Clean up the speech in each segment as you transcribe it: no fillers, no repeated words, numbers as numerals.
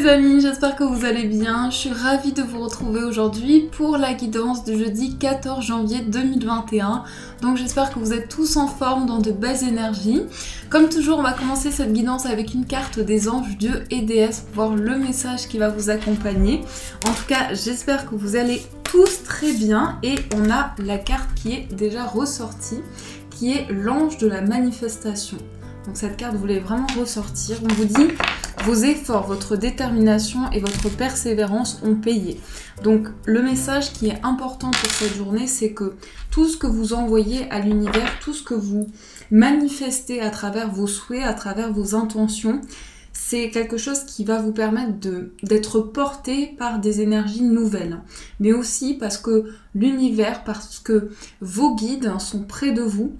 les amis, j'espère que vous allez bien. Je suis ravie de vous retrouver aujourd'hui pour la guidance du jeudi 14 janvier 2021. Donc j'espère que vous êtes tous en forme, dans de belles énergies. Comme toujours, on va commencer cette guidance avec une carte des anges, dieux et déesses pour voir le message qui va vous accompagner. En tout cas, j'espère que vous allez tous très bien. Et on a la carte qui est déjà ressortie, qui est l'ange de la manifestation. Donc cette carte voulait vraiment ressortir. On vous dit, vos efforts, votre détermination et votre persévérance ont payé. Donc le message qui est important pour cette journée, c'est que tout ce que vous envoyez à l'univers, tout ce que vous manifestez à travers vos souhaits, à travers vos intentions, c'est quelque chose qui va vous permettre d'être porté par des énergies nouvelles. Mais aussi parce que l'univers, parce que vos guides sont près de vous,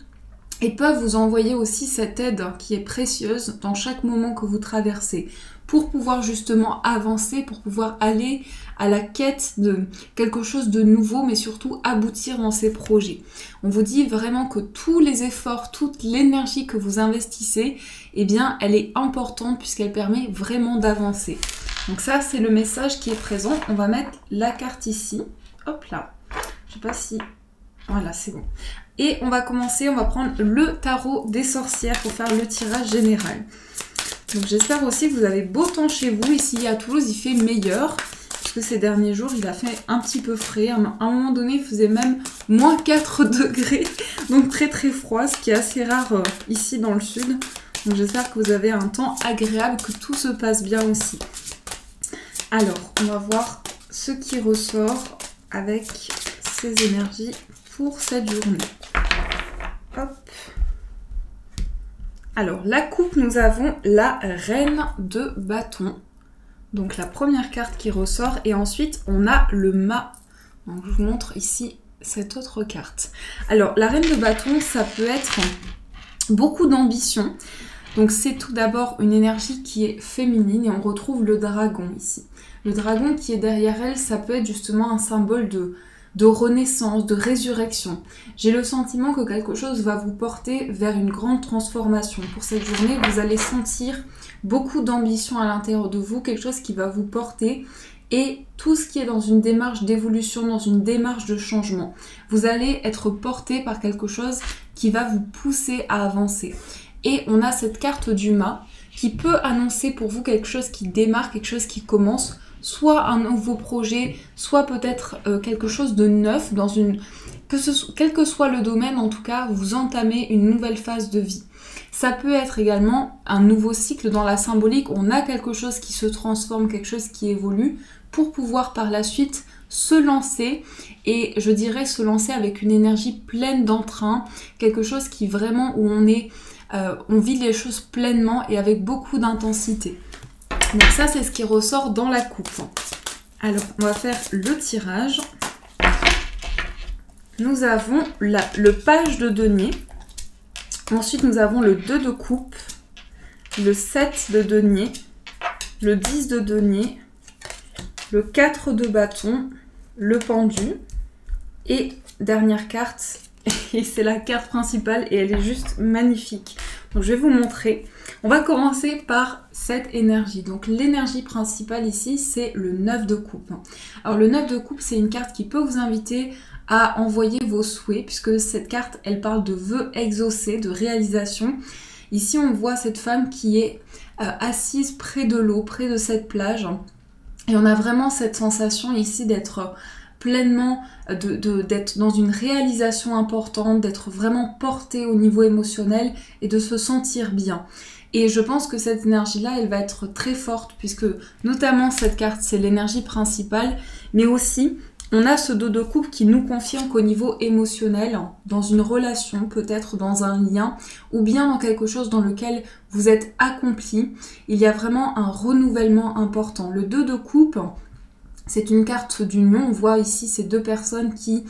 et peuvent vous envoyer aussi cette aide qui est précieuse dans chaque moment que vous traversez pour pouvoir justement avancer, pour pouvoir aller à la quête de quelque chose de nouveau, mais surtout aboutir dans ces projets. On vous dit vraiment que tous les efforts, toute l'énergie que vous investissez, eh bien, elle est importante puisqu'elle permet vraiment d'avancer. Donc ça, c'est le message qui est présent. On va mettre la carte ici. Hop là. Je sais pas si... Voilà, c'est bon. Et on va commencer, on va prendre le tarot des sorcières pour faire le tirage général. Donc j'espère aussi que vous avez beau temps chez vous. Ici à Toulouse, il fait meilleur. Parce que ces derniers jours, il a fait un petit peu frais. À un moment donné, il faisait même moins 4 degrés. Donc très très froid, ce qui est assez rare ici dans le sud. Donc j'espère que vous avez un temps agréable, que tout se passe bien aussi. Alors, on va voir ce qui ressort avec ces énergies pour cette journée. Hop. Alors, la coupe, nous avons la reine de bâton. Donc, la première carte qui ressort. Et ensuite, on a le mât. Donc, je vous montre ici cette autre carte. Alors, la reine de bâton, ça peut être beaucoup d'ambition. Donc, c'est tout d'abord une énergie qui est féminine. Et on retrouve le dragon ici. Le dragon qui est derrière elle, ça peut être justement un symbole de renaissance, de résurrection. J'ai le sentiment que quelque chose va vous porter vers une grande transformation. Pour cette journée, vous allez sentir beaucoup d'ambition à l'intérieur de vous, quelque chose qui va vous porter et tout ce qui est dans une démarche d'évolution, dans une démarche de changement. Vous allez être porté par quelque chose qui va vous pousser à avancer. Et on a cette carte du mât qui peut annoncer pour vous quelque chose qui démarre, quelque chose qui commence, soit un nouveau projet, soit peut-être quelque chose de neuf, quel que soit le domaine, en tout cas, vous entamez une nouvelle phase de vie. Ça peut être également un nouveau cycle dans la symbolique, on a quelque chose qui se transforme, quelque chose qui évolue, pour pouvoir par la suite se lancer, et je dirais se lancer avec une énergie pleine d'entrain, quelque chose qui vraiment, où on vit les choses pleinement et avec beaucoup d'intensité. Donc ça, c'est ce qui ressort dans la coupe. Alors, on va faire le tirage. Nous avons le page de denier. Ensuite, nous avons le 2 de coupe, le 7 de denier, le 10 de denier, le 4 de bâton, le pendu. Et dernière carte, et c'est la carte principale et elle est juste magnifique. Donc je vais vous montrer. On va commencer par cette énergie. Donc l'énergie principale ici, c'est le 9 de coupe. Alors le 9 de coupe, c'est une carte qui peut vous inviter à envoyer vos souhaits, puisque cette carte, elle parle de vœux exaucés, de réalisation. Ici, on voit cette femme qui est assise près de l'eau, près de cette plage. Et on a vraiment cette sensation ici d'être pleinement, d'être dans une réalisation importante, d'être vraiment porté au niveau émotionnel et de se sentir bien. Et je pense que cette énergie-là, elle va être très forte puisque notamment cette carte, c'est l'énergie principale, mais aussi on a ce 2 de coupe qui nous confirme qu'au niveau émotionnel, dans une relation, peut-être dans un lien, ou bien dans quelque chose dans lequel vous êtes accompli, il y a vraiment un renouvellement important. Le 2 de coupe, c'est une carte d'union. On voit ici ces deux personnes qui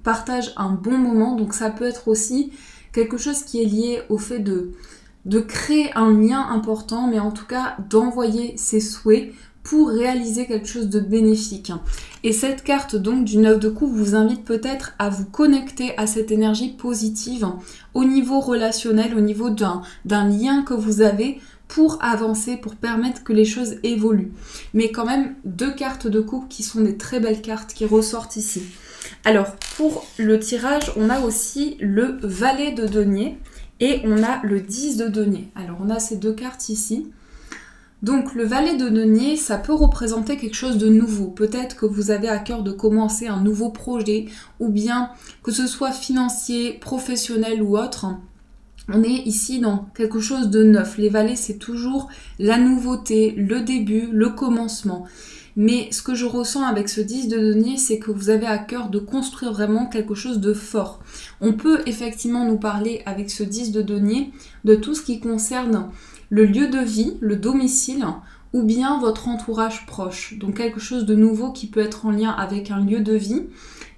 partagent un bon moment. Donc ça peut être aussi quelque chose qui est lié au fait de créer un lien important, mais en tout cas d'envoyer ses souhaits pour réaliser quelque chose de bénéfique. Et cette carte donc du 9 de coupe vous invite peut-être à vous connecter à cette énergie positive au niveau relationnel, au niveau d'un lien que vous avez, pour avancer, pour permettre que les choses évoluent. Mais quand même, 2 cartes de coupe qui sont des très belles cartes qui ressortent ici. Alors, pour le tirage, on a aussi le valet de denier et on a le 10 de denier. Alors, on a ces 2 cartes ici. Donc, le valet de denier, ça peut représenter quelque chose de nouveau. Peut-être que vous avez à cœur de commencer un nouveau projet ou bien que ce soit financier, professionnel ou autre. On est ici dans quelque chose de neuf. Les valets, c'est toujours la nouveauté, le début, le commencement. Mais ce que je ressens avec ce 10 de denier, c'est que vous avez à cœur de construire vraiment quelque chose de fort. On peut effectivement nous parler avec ce 10 de denier de tout ce qui concerne le lieu de vie, le domicile, ou bien votre entourage proche. Donc quelque chose de nouveau qui peut être en lien avec un lieu de vie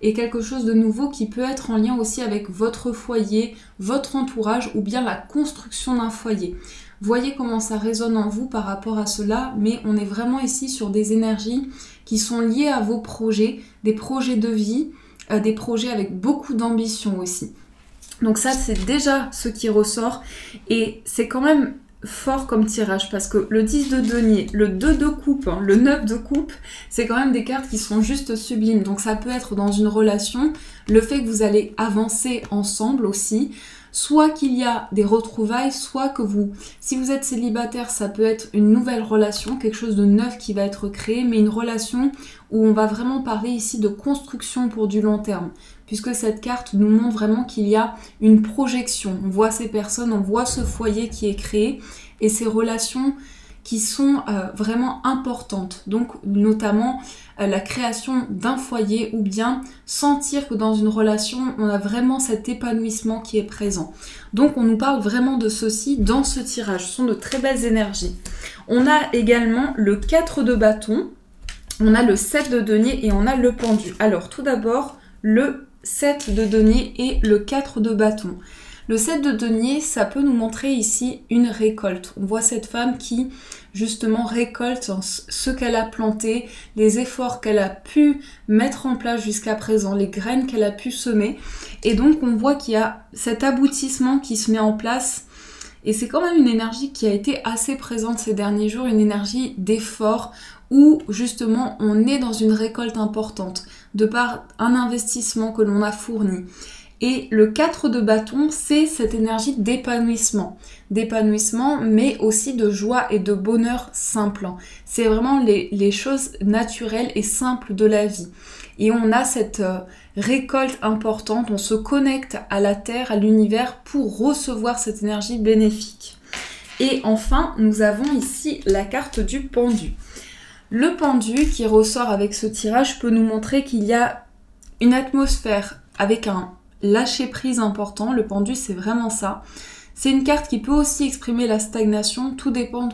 et quelque chose de nouveau qui peut être en lien aussi avec votre foyer, votre entourage ou bien la construction d'un foyer. Voyez comment ça résonne en vous par rapport à cela, mais on est vraiment ici sur des énergies qui sont liées à vos projets, des projets de vie, des projets avec beaucoup d'ambition aussi. Donc ça, c'est déjà ce qui ressort et c'est quand même fort comme tirage parce que le 10 de denier, le 2 de coupe, le 9 de coupe, c'est quand même des cartes qui sont juste sublimes. Donc ça peut être dans une relation, le fait que vous allez avancer ensemble aussi, soit qu'il y a des retrouvailles, soit que vous, si vous êtes célibataire, ça peut être une nouvelle relation, quelque chose de neuf qui va être créé, mais une relation où on va vraiment parler ici de construction pour du long terme. Puisque cette carte nous montre vraiment qu'il y a une projection. On voit ces personnes, on voit ce foyer qui est créé et ces relations qui sont vraiment importantes. Donc notamment la création d'un foyer ou bien sentir que dans une relation, on a vraiment cet épanouissement qui est présent. Donc on nous parle vraiment de ceci dans ce tirage. Ce sont de très belles énergies. On a également le 4 de bâton, on a le 7 de denier et on a le pendu. Alors tout d'abord, le 7 de denier et le 4 de bâton. Le 7 de denier, ça peut nous montrer ici une récolte. On voit cette femme qui, justement, récolte ce qu'elle a planté, les efforts qu'elle a pu mettre en place jusqu'à présent, les graines qu'elle a pu semer. Et donc, on voit qu'il y a cet aboutissement qui se met en place. Et c'est quand même une énergie qui a été assez présente ces derniers jours, une énergie d'effort où, justement, on est dans une récolte importante de par un investissement que l'on a fourni. Et le 4 de bâton, c'est cette énergie d'épanouissement. D'épanouissement, mais aussi de joie et de bonheur simple. C'est vraiment les choses naturelles et simples de la vie. Et on a cette récolte importante, on se connecte à la Terre, à l'univers pour recevoir cette énergie bénéfique. Et enfin, nous avons ici la carte du pendu. Le pendu qui ressort avec ce tirage peut nous montrer qu'il y a une atmosphère avec un lâcher-prise important. Le pendu, c'est vraiment ça. C'est une carte qui peut aussi exprimer la stagnation. Tout dépend de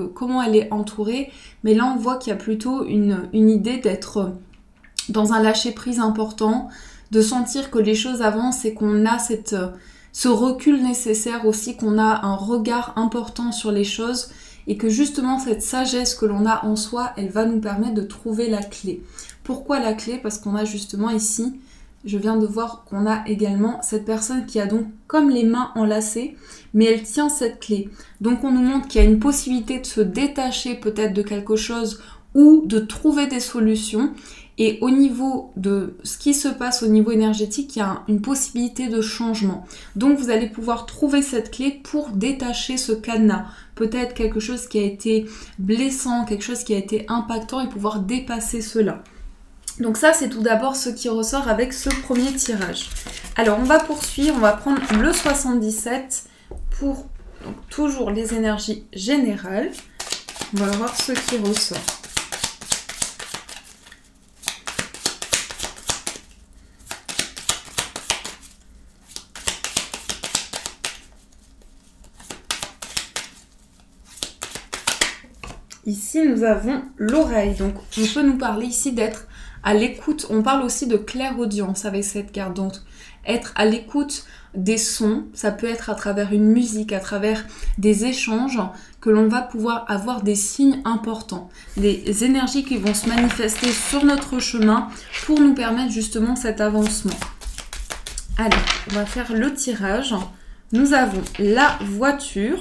comment elle est entourée. Mais là, on voit qu'il y a plutôt une idée d'être dans un lâcher-prise important, de sentir que les choses avancent et qu'on a ce recul nécessaire aussi, qu'on a un regard important sur les choses et que justement cette sagesse que l'on a en soi, elle va nous permettre de trouver la clé. Pourquoi la clé? Parce qu'on a justement ici, je viens de voir qu'on a également cette personne qui a donc comme les mains enlacées, mais elle tient cette clé. Donc on nous montre qu'il y a une possibilité de se détacher peut-être de quelque chose ou de trouver des solutions. Et au niveau de ce qui se passe au niveau énergétique, il y a une possibilité de changement. Donc vous allez pouvoir trouver cette clé pour détacher ce cadenas. Peut-être quelque chose qui a été blessant, quelque chose qui a été impactant et pouvoir dépasser cela. Donc ça, c'est tout d'abord ce qui ressort avec ce premier tirage. Alors on va poursuivre, on va prendre le 77 pour donc, toujours les énergies générales. On va voir ce qui ressort. Ici, nous avons l'oreille. Donc, on peut nous parler ici d'être à l'écoute. On parle aussi de clairaudience avec cette carte. Donc, être à l'écoute des sons. Ça peut être à travers une musique, à travers des échanges que l'on va pouvoir avoir des signes importants. Des énergies qui vont se manifester sur notre chemin pour nous permettre justement cet avancement. Allez, on va faire le tirage. Nous avons la voiture.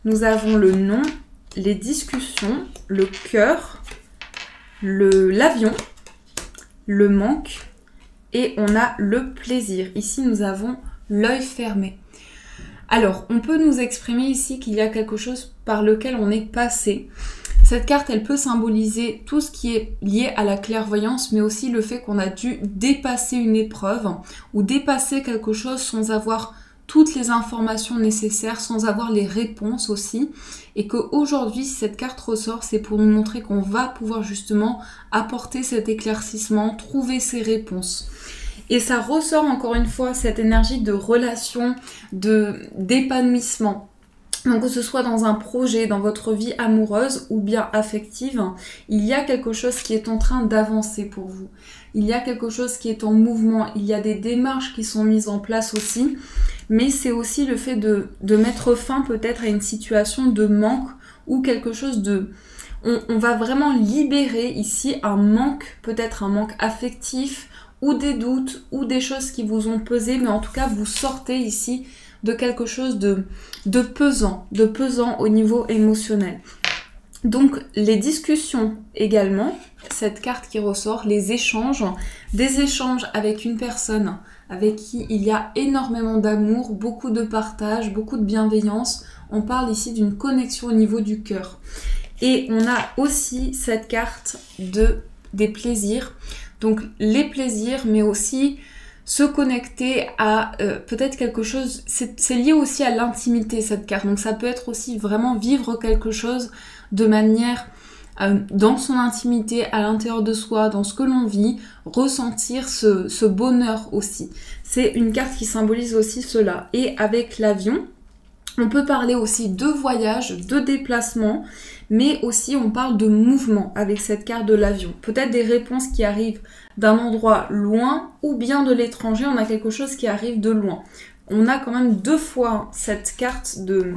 nous avons le nom, les discussions, le cœur, l'avion, le manque et on a le plaisir. Ici, nous avons l'œil fermé. Alors, on peut nous exprimer ici qu'il y a quelque chose par lequel on est passé. Cette carte, elle peut symboliser tout ce qui est lié à la clairvoyance, mais aussi le fait qu'on a dû dépasser une épreuve ou dépasser quelque chose sans avoir toutes les informations nécessaires, sans avoir les réponses aussi. Et qu'aujourd'hui, si cette carte ressort, c'est pour nous montrer qu'on va pouvoir justement apporter cet éclaircissement, trouver ces réponses. Et ça ressort encore une fois cette énergie de relation, d'épanouissement. Donc que ce soit dans un projet, dans votre vie amoureuse ou bien affective, il y a quelque chose qui est en train d'avancer pour vous. Il y a quelque chose qui est en mouvement, il y a des démarches qui sont mises en place aussi, mais c'est aussi le fait de mettre fin peut-être à une situation de manque ou quelque chose de... On va vraiment libérer ici un manque, peut-être un manque affectif ou des doutes ou des choses qui vous ont pesé, mais en tout cas vous sortez ici de quelque chose de pesant au niveau émotionnel. Donc les discussions également, cette carte qui ressort, les échanges, des échanges avec une personne avec qui il y a énormément d'amour, beaucoup de partage, beaucoup de bienveillance. On parle ici d'une connexion au niveau du cœur. Et on a aussi cette carte des plaisirs. Donc les plaisirs, mais aussi se connecter à peut-être quelque chose, c'est lié aussi à l'intimité cette carte, donc ça peut être aussi vraiment vivre quelque chose de manière dans son intimité, à l'intérieur de soi, dans ce que l'on vit, ressentir ce bonheur aussi. C'est une carte qui symbolise aussi cela. Et avec l'avion, on peut parler aussi de voyage, de déplacement, mais aussi on parle de mouvement avec cette carte de l'avion. Peut-être des réponses qui arrivent d'un endroit loin ou bien de l'étranger, on a quelque chose qui arrive de loin. On a quand même deux fois cette carte de...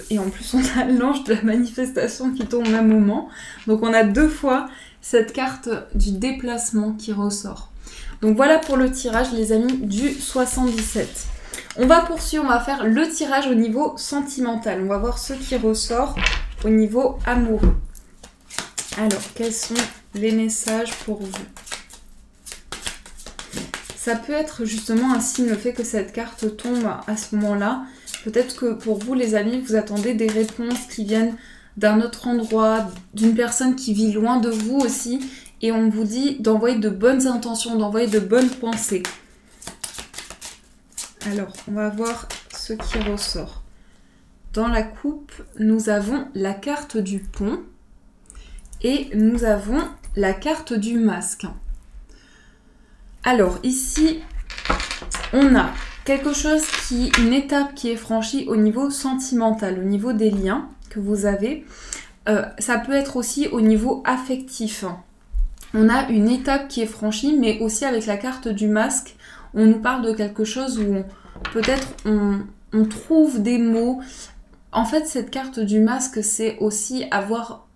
Et en plus on a l'ange de la manifestation qui tombe au même moment. Donc on a deux fois cette carte du déplacement qui ressort. Donc voilà pour le tirage les amis du 77. On va poursuivre, on va faire le tirage au niveau sentimental. On va voir ce qui ressort au niveau amoureux. Alors, quels sont les messages pour vous? Ça peut être justement un signe, le fait que cette carte tombe à ce moment-là. Peut-être que pour vous, les amis, vous attendez des réponses qui viennent d'un autre endroit, d'une personne qui vit loin de vous aussi. Et on vous dit d'envoyer de bonnes intentions, d'envoyer de bonnes pensées. Alors, on va voir ce qui ressort. Dans la coupe, nous avons la carte du pont et nous avons la carte du masque. Alors, ici, on a quelque chose une étape qui est franchie au niveau sentimental, au niveau des liens que vous avez. Ça peut être aussi au niveau affectif. On a une étape qui est franchie, mais aussi avec la carte du masque, on nous parle de quelque chose où peut-être on trouve des mots. En fait, cette carte du masque, c'est aussi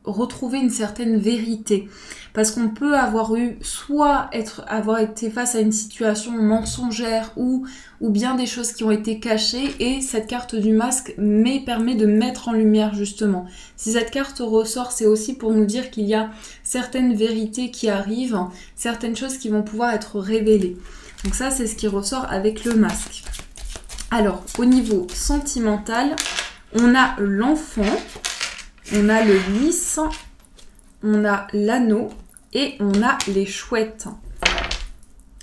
retrouvé une certaine vérité. Parce qu'on peut avoir avoir été face à une situation mensongère ou bien des choses qui ont été cachées. Et cette carte du masque permet de mettre en lumière justement. Si cette carte ressort, c'est aussi pour nous dire qu'il y a certaines vérités qui arrivent, certaines choses qui vont pouvoir être révélées. Donc ça, c'est ce qui ressort avec le masque. Alors, au niveau sentimental, on a l'enfant, on a le lys, on a l'anneau et on a les chouettes.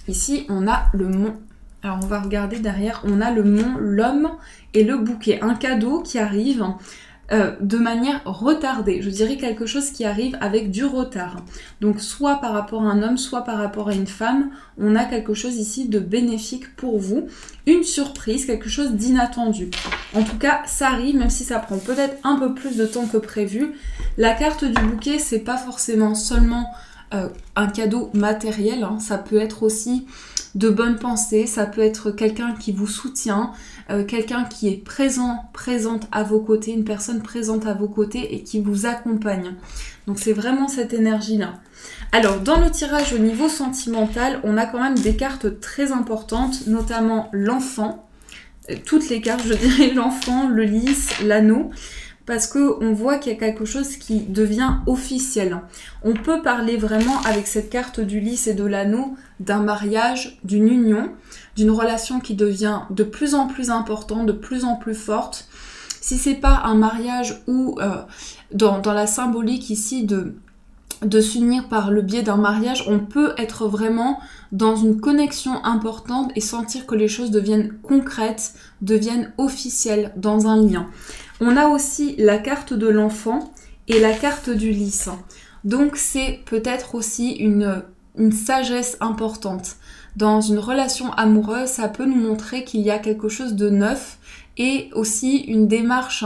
Ici, on a le mont. Alors, on va regarder derrière, on a le mont, l'homme et le bouquet. Un cadeau qui arrive de manière retardée. Je dirais quelque chose qui arrive avec du retard. Donc, soit par rapport à un homme, soit par rapport à une femme, on a quelque chose ici de bénéfique pour vous. Une surprise, quelque chose d'inattendu. En tout cas, ça arrive, même si ça prend peut-être un peu plus de temps que prévu. La carte du bouquet, c'est pas forcément seulement un cadeau matériel, hein. Ça peut être aussi de bonnes pensées, ça peut être quelqu'un qui vous soutient, quelqu'un qui est présente à vos côtés, une personne présente à vos côtés et qui vous accompagne. Donc c'est vraiment cette énergie-là. Alors dans le tirage au niveau sentimental, on a quand même des cartes très importantes, notamment l'enfant, toutes les cartes, je dirais l'enfant, le lys, l'anneau, parce qu'on voit qu'il y a quelque chose qui devient officiel. On peut parler vraiment avec cette carte du lys et de l'anneau d'un mariage, d'une union, d'une relation qui devient de plus en plus importante, de plus en plus forte. Si c'est pas un mariage ou dans la symbolique ici de s'unir par le biais d'un mariage, on peut être vraiment dans une connexion importante et sentir que les choses deviennent concrètes, deviennent officielles dans un lien. On a aussi la carte de l'enfant et la carte du lys. Donc c'est peut-être aussi une sagesse importante. Dans une relation amoureuse, ça peut nous montrer qu'il y a quelque chose de neuf et aussi une démarche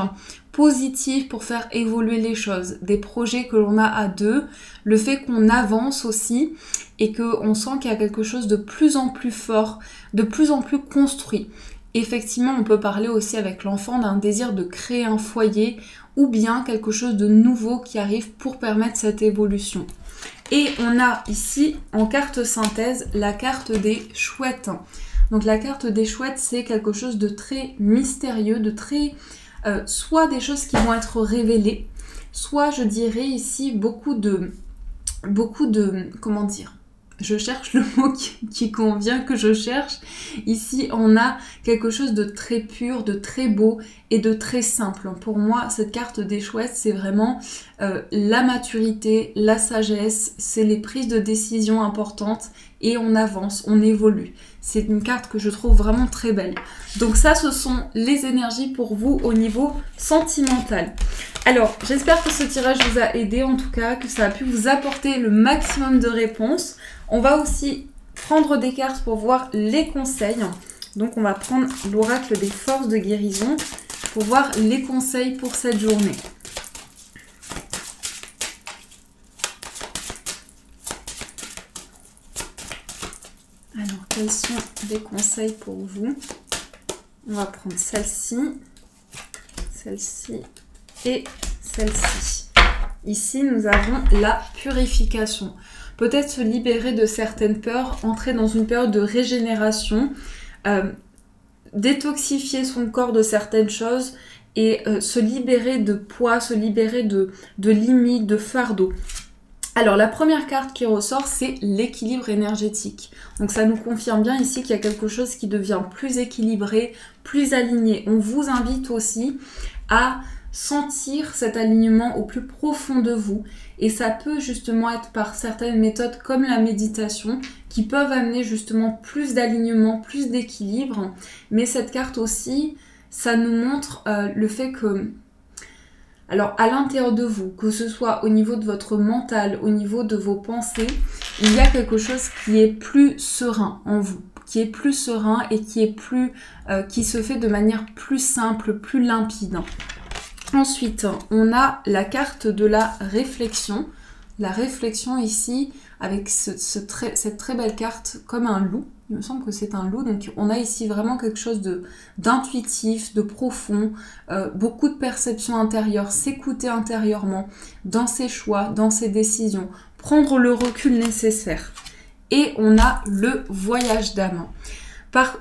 positive pour faire évoluer les choses, des projets que l'on a à deux, le fait qu'on avance aussi et qu'on sent qu'il y a quelque chose de plus en plus fort, de plus en plus construit. Effectivement, on peut parler aussi avec l'enfant d'un désir de créer un foyer ou bien quelque chose de nouveau qui arrive pour permettre cette évolution. Et on a ici en carte synthèse la carte des chouettes. Donc la carte des chouettes, c'est quelque chose de très mystérieux, de très... soit des choses qui vont être révélées, soit je dirais ici beaucoup de comment dire, je cherche le mot qui convient, que je cherche. Ici, on a quelque chose de très pur, de très beau et de très simple. Pour moi, cette carte des chouettes, c'est vraiment la maturité, la sagesse, c'est les prises de décision importantes et on avance, on évolue. C'est une carte que je trouve vraiment très belle. Donc ça, ce sont les énergies pour vous au niveau sentimental. Alors, j'espère que ce tirage vous a aidé, en tout cas, que ça a pu vous apporter le maximum de réponses. On va aussi prendre des cartes pour voir les conseils. Donc, on va prendre l'oracle des forces de guérison pour voir les conseils pour cette journée. Alors, quels sont les conseils pour vous? On va prendre celle-ci, celle-ci et celle-ci. Ici, nous avons la purification. Peut-être se libérer de certaines peurs, entrer dans une période de régénération, détoxifier son corps de certaines choses et se libérer de poids, se libérer de limites, de fardeaux. Alors la première carte qui ressort, c'est l'équilibre énergétique. Donc ça nous confirme bien ici qu'il y a quelque chose qui devient plus équilibré, plus aligné. On vous invite aussi à sentir cet alignement au plus profond de vous. Et ça peut justement être par certaines méthodes comme la méditation qui peuvent amener justement plus d'alignement, plus d'équilibre. Mais cette carte aussi, ça nous montre le fait que... Alors, à l'intérieur de vous, que ce soit au niveau de votre mental, au niveau de vos pensées, il y a quelque chose qui est plus serein en vous, qui est plus serein et qui se fait de manière plus simple, plus limpide. Ensuite, on a la carte de la réflexion. La réflexion ici, avec cette très belle carte comme un loup. Il me semble que c'est un loup, donc on a ici vraiment quelque chose d'intuitif, de profond, beaucoup de perception intérieure, s'écouter intérieurement dans ses choix, dans ses décisions, prendre le recul nécessaire. Et on a le voyage d'âme.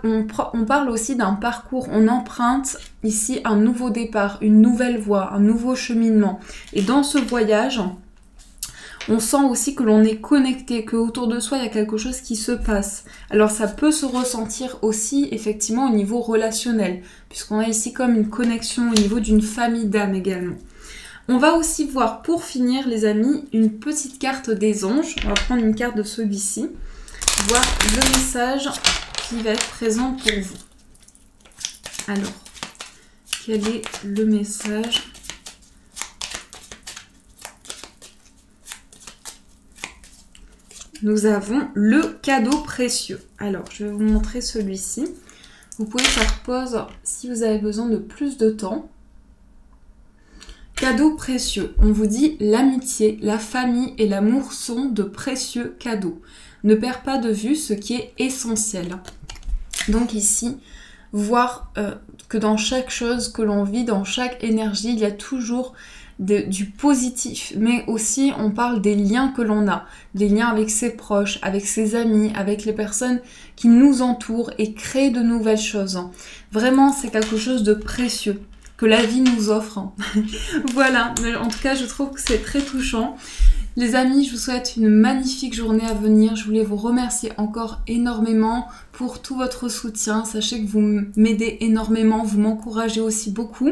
On parle aussi d'un parcours, on emprunte ici un nouveau départ, une nouvelle voie, un nouveau cheminement. Et dans ce voyage... on sent aussi que l'on est connecté, qu'autour de soi, il y a quelque chose qui se passe. Alors ça peut se ressentir aussi effectivement au niveau relationnel, puisqu'on a ici comme une connexion au niveau d'une famille d'âmes également. On va aussi voir, pour finir les amis, une petite carte des anges. On va prendre une carte de celui-ci, voir le message qui va être présent pour vous. Alors, quel est le message ? Nous avons le cadeau précieux. Alors, je vais vous montrer celui-ci. Vous pouvez faire pause si vous avez besoin de plus de temps. Cadeau précieux. On vous dit l'amitié, la famille et l'amour sont de précieux cadeaux. Ne perds pas de vue ce qui est essentiel. Donc ici, voir que dans chaque chose que l'on vit, dans chaque énergie, il y a toujours du positif, mais aussi on parle des liens que l'on a, des liens avec ses proches, avec ses amis, avec les personnes qui nous entourent et créer de nouvelles choses. Vraiment, c'est quelque chose de précieux que la vie nous offre. Voilà, en tout cas, je trouve que c'est très touchant. Les amis, je vous souhaite une magnifique journée à venir. Je voulais vous remercier encore énormément pour tout votre soutien. Sachez que vous m'aidez énormément, vous m'encouragez aussi beaucoup.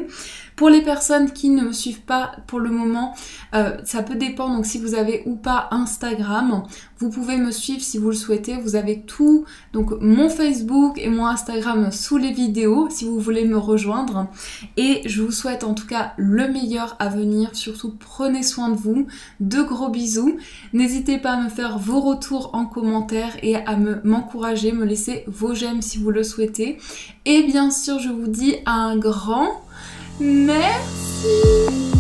Pour les personnes qui ne me suivent pas pour le moment, ça peut dépendre. Donc si vous avez ou pas Instagram, vous pouvez me suivre si vous le souhaitez. Vous avez tout, donc mon Facebook et mon Instagram sous les vidéos si vous voulez me rejoindre. Et je vous souhaite en tout cas le meilleur à venir. Surtout prenez soin de vous. De gros bisous. N'hésitez pas à me faire vos retours en commentaire et à m'encourager, me laisser vos j'aime si vous le souhaitez. Et bien sûr, je vous dis un grand merci.